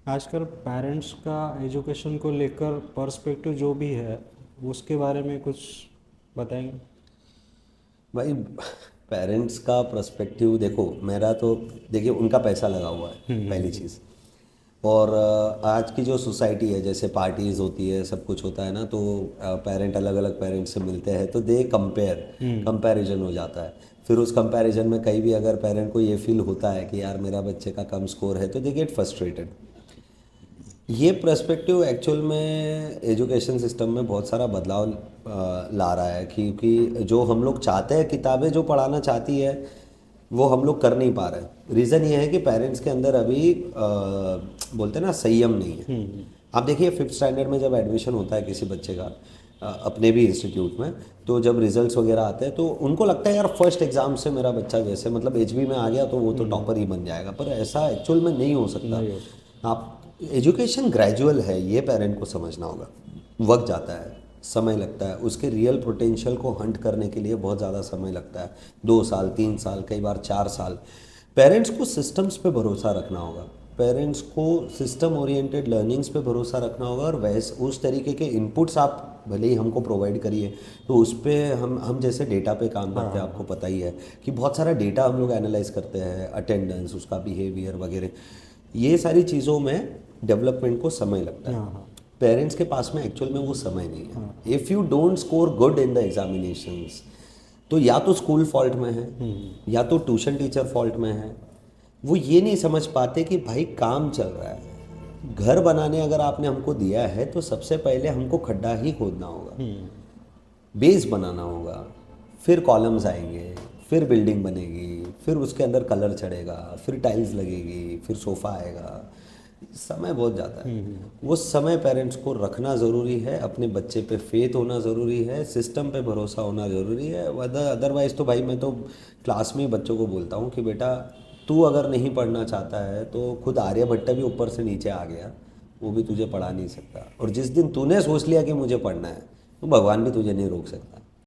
आजकल पेरेंट्स का एजुकेशन को लेकर पर्सपेक्टिव जो भी है उसके बारे में कुछ बताएंगे? भाई, पेरेंट्स का पर्सपेक्टिव देखो, मेरा तो देखिए उनका पैसा लगा हुआ है पहली चीज़। और आज की जो सोसाइटी है, जैसे पार्टीज़ होती है, सब कुछ होता है ना, तो पेरेंट अलग अलग पेरेंट्स से मिलते हैं तो दे कंपैरिजन हो जाता है। फिर उस कंपैरिजन में कहीं भी अगर पेरेंट को ये फील होता है कि यार मेरा बच्चे का कम स्कोर है, तो दे गेट फ्रस्ट्रेटेड। ये पर्सपेक्टिव एक्चुअल में एजुकेशन सिस्टम में बहुत सारा बदलाव ला रहा है, क्योंकि जो हम लोग चाहते हैं, किताबें जो पढ़ाना चाहती है वो हम लोग कर नहीं पा रहे। रीज़न ये है कि पेरेंट्स के अंदर अभी बोलते हैं ना, संयम नहीं है। आप देखिए, फिफ्थ स्टैंडर्ड में जब एडमिशन होता है किसी बच्चे का अपने भी इंस्टीट्यूट में, तो जब रिजल्ट्स वगैरह आते हैं तो उनको लगता है यार फर्स्ट एग्ज़ाम से मेरा बच्चा जैसे मतलब एचबी में आ गया तो वो तो टॉपर ही बन जाएगा, पर ऐसा एक्चुअल में नहीं हो सकता। नहीं हो सकता। आप, एजुकेशन ग्रेजुअल है, ये पेरेंट को समझना होगा। वक्त जाता है, समय लगता है, उसके रियल पोटेंशियल को हंट करने के लिए बहुत ज़्यादा समय लगता है। 2 साल, 3 साल, कई बार 4 साल। पेरेंट्स को सिस्टम्स पे भरोसा रखना होगा। पेरेंट्स को सिस्टम ओरिएंटेड लर्निंग्स पे भरोसा रखना होगा, और वैसे उस तरीके के इनपुट्स आप भले ही हमको प्रोवाइड करिए, तो उस पे हम जैसे डेटा पे काम हाँ करते हैं, हाँ आपको पता ही है कि बहुत सारा डेटा हम लोग एनालाइज करते हैं, अटेंडेंस, उसका बिहेवियर वगैरह। ये सारी चीज़ों में डेवलपमेंट को समय लगता हाँ है। हाँ पेरेंट्स के पास में एक्चुअल में वो समय नहीं हाँ। है। If you don't score good in the examinations, तो या तो स्कूल फॉल्ट में है, या तो ट्यूशन टीचर फॉल्ट में है। वो ये नहीं समझ पाते कि भाई काम चल रहा है। घर बनाने अगर आपने हमको दिया है तो सबसे पहले हमको खड्डा ही खोदना होगा, बेस बनाना होगा, फिर कॉलम्स आएंगे, फिर बिल्डिंग बनेगी, फिर उसके अंदर कलर चढ़ेगा, फिर टाइल्स लगेगी, फिर सोफ़ा आएगा। समय बहुत जाता है। वो समय पेरेंट्स को रखना ज़रूरी है, अपने बच्चे पे फेथ होना ज़रूरी है, सिस्टम पे भरोसा होना ज़रूरी है। अदरवाइज़ तो भाई मैं तो क्लास में ही बच्चों को बोलता हूँ कि बेटा, तू अगर नहीं पढ़ना चाहता है तो खुद आर्यभट्ट भी ऊपर से नीचे आ गया, वो भी तुझे पढ़ा नहीं सकता। और जिस दिन तूने सोच लिया कि मुझे पढ़ना है, तो भगवान भी तुझे नहीं रोक सकता।